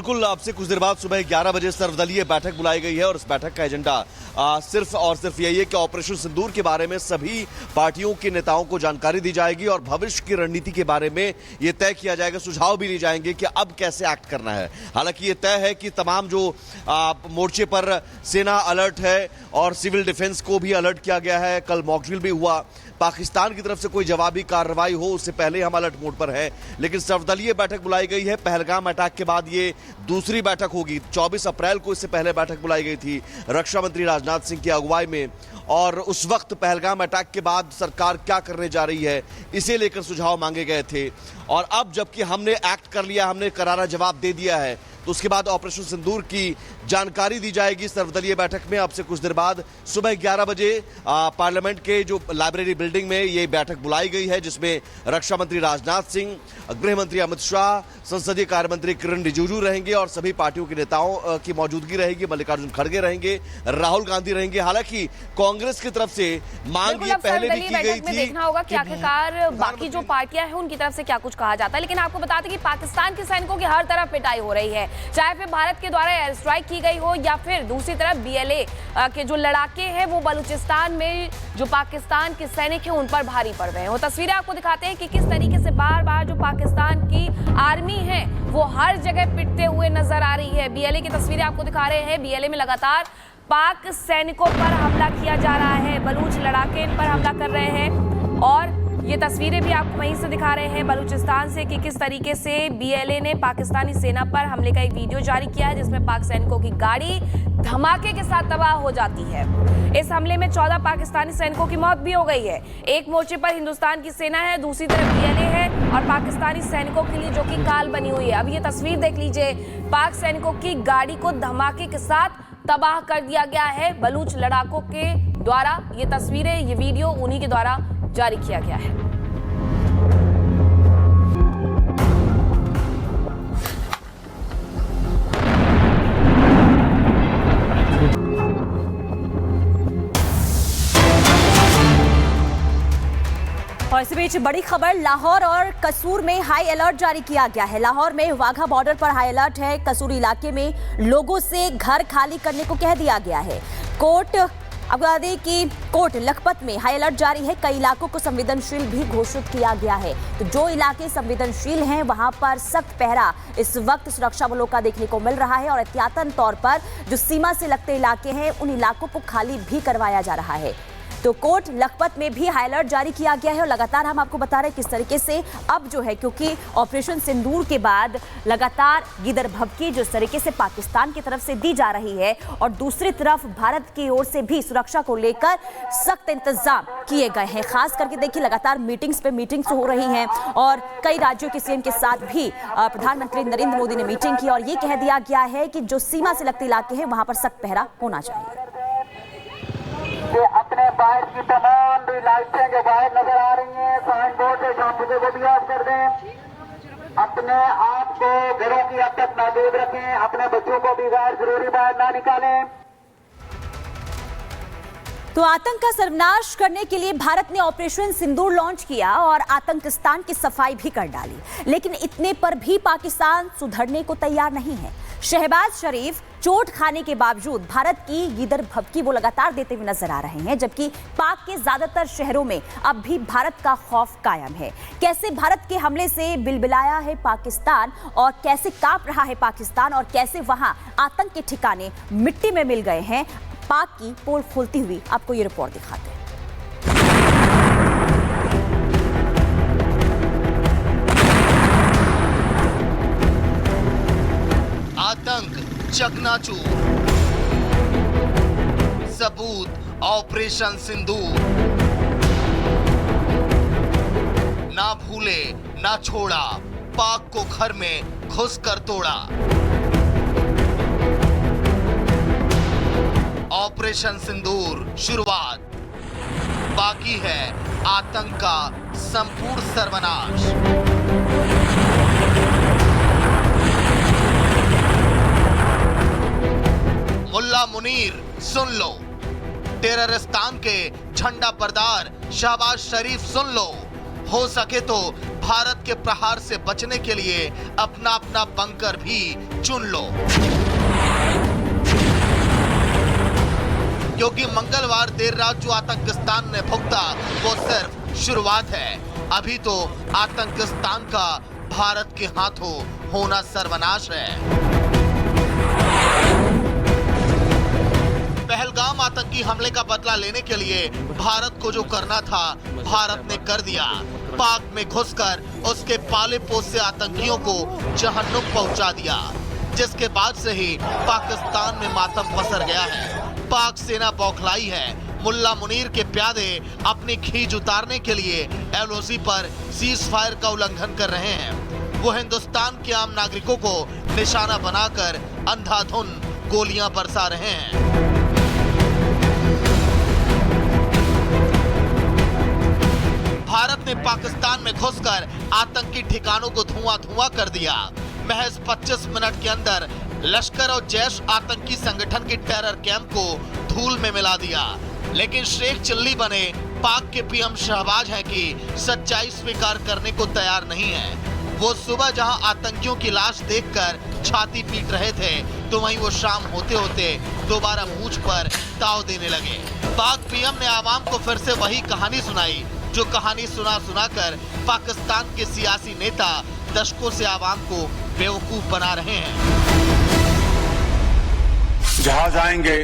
बिल्कुल, आपसे कुछ देर बाद सुबह 11 बजे सर्वदलीय बैठक बुलाई गई है और इस बैठक का एजेंडा सिर्फ और सिर्फ यही है कि ऑपरेशन सिंदूर के बारे में सभी पार्टियों के नेताओं को जानकारी दी जाएगी और भविष्य की रणनीति के बारे में यह तय किया जाएगा, सुझाव भी लिए जाएंगे कि अब कैसे एक्ट करना है। हालांकि ये तय है कि तमाम जो मोर्चे पर सेना अलर्ट है और सिविल डिफेंस को भी अलर्ट किया गया है। कल मॉकड्रिल भी हुआ, पाकिस्तान की तरफ से कोई जवाबी कार्रवाई हो उससे पहले हम अलर्ट मोड पर है। लेकिन सर्वदलीय बैठक बुलाई गई है। पहलगाम अटैक के बाद ये दूसरी बैठक होगी। 24 अप्रैल को इससे पहले बैठक बुलाई गई थी रक्षा मंत्री राजनाथ सिंह की अगुवाई में, और उस वक्त पहलगाम अटैक के बाद सरकार क्या करने जा रही है इसे लेकर सुझाव मांगे गए थे। और अब जबकि हमने एक्ट कर लिया, हमने करारा जवाब दे दिया है, तो उसके बाद ऑपरेशन सिंदूर की जानकारी दी जाएगी सर्वदलीय बैठक में। अब से कुछ देर बाद सुबह 11 बजे पार्लियामेंट के जो लाइब्रेरी बिल्डिंग में ये बैठक बुलाई गई है, जिसमें रक्षा मंत्री राजनाथ सिंह, गृह मंत्री अमित शाह, संसदीय कार्य मंत्री किरण रिजिजू रहेंगे और सभी पार्टियों के नेताओं की मौजूदगी रहेगी। मल्लिकार्जुन खड़गे रहेंगे, राहुल गांधी रहेंगे। हालांकि कांग्रेस की तरफ से मांग ये पहले भी की गई थी। देखना होगा कि आखिरकार बाकी जो पार्टियां हैं उनकी तरफ से क्या कुछ कहा जाता है। लेकिन आपको बता दें कि पाकिस्तान के सैनिकों की हर तरफ पिटाई हो रही है, चाहे फिर भारत के द्वारा एयर स्ट्राइक की गई हो या फिर दूसरी तरफ बीएलए के जो लड़ाके हैं वो बलूचिस्तान में जो पाकिस्तान के सैनिक हैं उन पर भारी पड़ रहे हैं। वो तस्वीरें आपको दिखाते हैं कि किस तरीके से बार बार जो पाकिस्तान की आर्मी है वो हर जगह पिटते हुए नजर आ रही है। बीएलए की तस्वीरें आपको दिखा रहे हैं। बीएलए में लगातार पाक सैनिकों पर हमला किया जा रहा है, बलूच लड़ाके इन पर हमला कर रहे हैं और ये तस्वीरें भी आपको वहीं से दिखा रहे हैं बलूचिस्तान से कि किस तरीके से बीएलए ने पाकिस्तानी सेना पर हमले का एक वीडियो जारी किया है, जिसमें पाक सैनिकों की गाड़ी धमाके के साथ तबाह हो जाती है। इस हमले में 14 पाकिस्तानी सैनिकों की मौत भी हो गई है। एक मोर्चे पर हिंदुस्तान की सेना है, दूसरी तरफ बीएलए है और पाकिस्तानी सैनिकों के लिए जो कि काल बनी हुई है। अब ये तस्वीर देख लीजिए, पाक सैनिकों की गाड़ी को धमाके के साथ तबाह कर दिया गया है बलूच लड़ाकों के द्वारा। ये तस्वीरें, ये वीडियो उन्हीं के द्वारा जारी किया गया है। और इसी बीच बड़ी खबर, लाहौर और कसूर में हाई अलर्ट जारी किया गया है। लाहौर में वाघा बॉर्डर पर हाई अलर्ट है। कसूर इलाके में लोगों से घर खाली करने को कह दिया गया है। आपको बता दें कि कोट लखपत में हाई अलर्ट जारी है। कई इलाकों को संवेदनशील भी घोषित किया गया है। तो जो इलाके संवेदनशील हैं वहां पर सख्त पहरा इस वक्त सुरक्षा बलों का देखने को मिल रहा है और एहतियातन तौर पर जो सीमा से लगते इलाके हैं उन इलाकों को खाली भी करवाया जा रहा है। तो कोट लखपत में भी हाई अलर्ट जारी किया गया है और लगातार हम आपको बता रहे हैं किस तरीके से अब जो है, क्योंकि ऑपरेशन सिंदूर के बाद लगातार गिदर भभकी जिस तरीके से पाकिस्तान की तरफ से दी जा रही है और दूसरी तरफ भारत की ओर से भी सुरक्षा को लेकर सख्त इंतजाम किए गए हैं। खास करके देखिए, लगातार मीटिंग्स पे मीटिंग्स हो रही हैं और कई राज्यों के सीएम के साथ भी प्रधानमंत्री नरेंद्र मोदी ने मीटिंग की और ये कह दिया गया है कि जो सीमा से लगते इलाके हैं वहां पर सख्त पहरा होना चाहिए। कि अपने बाहर की तमाम भी लाइटें जो बाहर नजर आ रही हैं, साइन बोर्ड से शांति को भी ऑफ कर दें। अपने आप को घरों की हद तक महदूद रखें, अपने बच्चों को भी गैर जरूरी बाहर ना निकालें। तो आतंक का सर्वनाश करने के लिए भारत ने ऑपरेशन सिंदूर लॉन्च किया और आतंकिस्तान की सफाई भी कर डाली, लेकिन इतने पर भी पाकिस्तान सुधरने को तैयार नहीं है। शहबाज शरीफ चोट खाने के बावजूद भारत की गिदर भभकी वो लगातार देते हुए नजर आ रहे हैं, जबकि पाक के ज्यादातर शहरों में अब भी भारत का खौफ कायम है। कैसे भारत के हमले से बिलबिलाया है पाकिस्तान और कैसे कांप रहा है पाकिस्तान और कैसे वहां आतंक के ठिकाने मिट्टी में मिल गए हैं, पाक की पोल खोलती हुई आपको ये रिपोर्ट दिखाते हैं। आतंक चकनाचूर, सबूत ऑपरेशन सिंदूर, ना भूले ना छोड़ा, पाक को घर में घुसकर तोड़ा। ऑपरेशन सिंदूर शुरुआत, बाकी है आतंक का संपूर्ण सर्वनाश। मुल्ला मुनीर सुन लो, टेररिस्तान के झंडा बरदार शहबाज शरीफ सुन लो, हो सके तो भारत के प्रहार से बचने के लिए अपना अपना बंकर भी चुन लो, क्योंकि मंगलवार देर रात जो आतंकिस्तान ने भुगता वो सिर्फ शुरुआत है। अभी तो आतंकिस्तान का भारत के हाथों होना सर्वनाश है। पहलगाम आतंकी हमले का बदला लेने के लिए भारत को जो करना था भारत ने कर दिया। पाक में घुसकर उसके पाले पोसे आतंकियों को जहन्नुम पहुंचा दिया, जिसके बाद से ही पाकिस्तान में मातम पसर गया है। पाक सेना बौखलाई है। मुल्ला मुनीर के प्यादे अपनी खींच उतारने के लिए एलओसी पर सीज फायर का उल्लंघन कर रहे हैं। वो हिंदुस्तान के आम नागरिकों को निशाना बनाकर अंधाधुन गोलियां बरसा रहे हैं। भारत ने पाकिस्तान में घुसकर आतंकी ठिकानों को धुआं कर दिया। महज 25 मिनट के अंदर लश्कर और जैश आतंकी संगठन के टेरर कैंप को धूल में मिला दिया। लेकिन शेख चिल्ली बने पाक के पीएम शहबाज हैं कि सच्चाई स्वीकार करने को तैयार नहीं है। वो सुबह जहां आतंकियों की लाश देखकर छाती पीट रहे थे, तो वहीं वो शाम होते होते दोबारा मूंछ पर ताव देने लगे। पाक पीएम ने आवाम को फिर से वही कहानी सुनाई, जो कहानी सुना कर पाकिस्तान के सियासी नेता दशकों से आवाम को बेवकूफ बना रहे हैं। जहाज आएंगे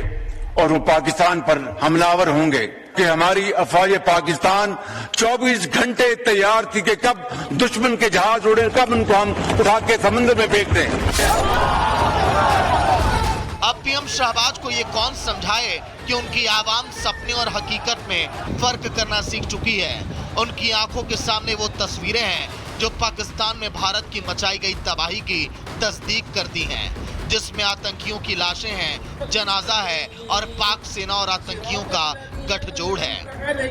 और वो पाकिस्तान पर हमलावर होंगे कि हमारी अफवाज पाकिस्तान 24 घंटे तैयार थी कि कब दुश्मन के जहाज उड़े, कब उनको हम उठा के समुद्र में फेंक दें। अब पीएम शहबाज को ये कौन समझाए कि उनकी आवाम सपने और हकीकत में फर्क करना सीख चुकी है। उनकी आंखों के सामने वो तस्वीरें हैं जो पाकिस्तान में भारत की मचाई गई तबाही की तस्दीक करती हैं, जिसमें आतंकियों की लाशें हैं, जनाजा है और पाक सेना और आतंकियों का गठजोड़ है।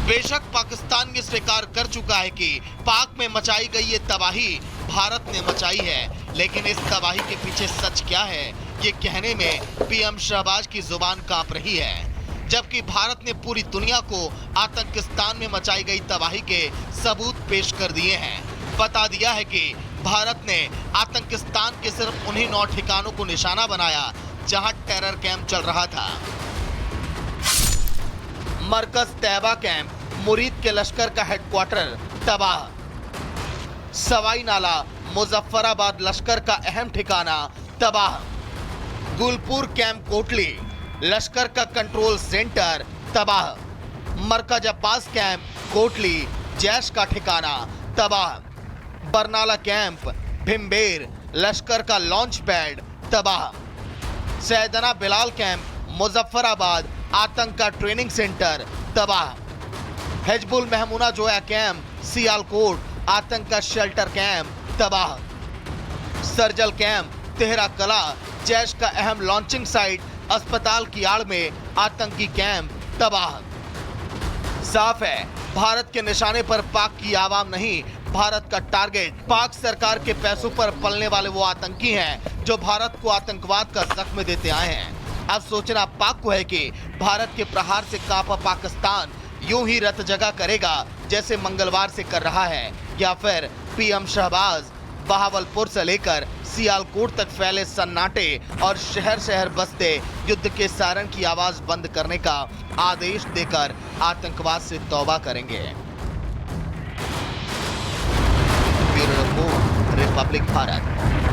बेशक पाकिस्तान ये स्वीकार कर चुका है कि पाक में मचाई गई ये तबाही भारत ने मचाई है, लेकिन इस तबाही के पीछे सच क्या है ये कहने में पीएम शहबाज की जुबान कांप रही है। जबकि भारत ने पूरी दुनिया को आतंकिस्तान में मचाई गई तबाही के सबूत पेश कर दिए हैं। बता दिया है कि भारत ने आतंकिस्तान के सिर्फ उन्हीं 9 ठिकानों को निशाना बनाया जहां टेरर कैंप चल रहा था। मरकज तैयबा कैंप, मुरीद के लश्कर का हेडक्वार्टर तबाह, सवाई नाला मुजफ्फराबाद लश्कर का अहम ठिकाना तबाह, गुलपुर कैंप कोटली लश्कर का कंट्रोल सेंटर तबाह, मरकज अब्बास कैंप कोटली जैश का ठिकाना तबाह, बरनाला कैंप भिम्बेर लश्कर का लॉन्च पैड तबाह, सैयदना बिलाल कैंप मुजफ्फराबाद आतंक का ट्रेनिंग सेंटर तबाह, हिजबुल महमूना जोया कैंप सियालकोट आतंक का शेल्टर कैंप तबाह, सरजल कैंप तेहरा कला जैश का अहम लॉन्चिंग साइट अस्पताल की आड़ में आतंकी कैंप तबाह। साफ है भारत के निशाने पर पाक की आवाम नहीं, भारत का टारगेट पाक सरकार के पैसों पर पलने वाले वो आतंकी हैं जो भारत को आतंकवाद का जख्म देते आए हैं। अब सोचना पाक को है कि भारत के प्रहार से कांपा पाकिस्तान यूं ही रत जगह करेगा जैसे मंगलवार से कर रहा है, या फिर पीएम शहबाज बहावलपुर से लेकर सियालकोट तक फैले सन्नाटे और शहर शहर बसते युद्ध के सायरन की आवाज बंद करने का आदेश देकर आतंकवाद से तौबा करेंगे। Bureau report, Republic Bharat.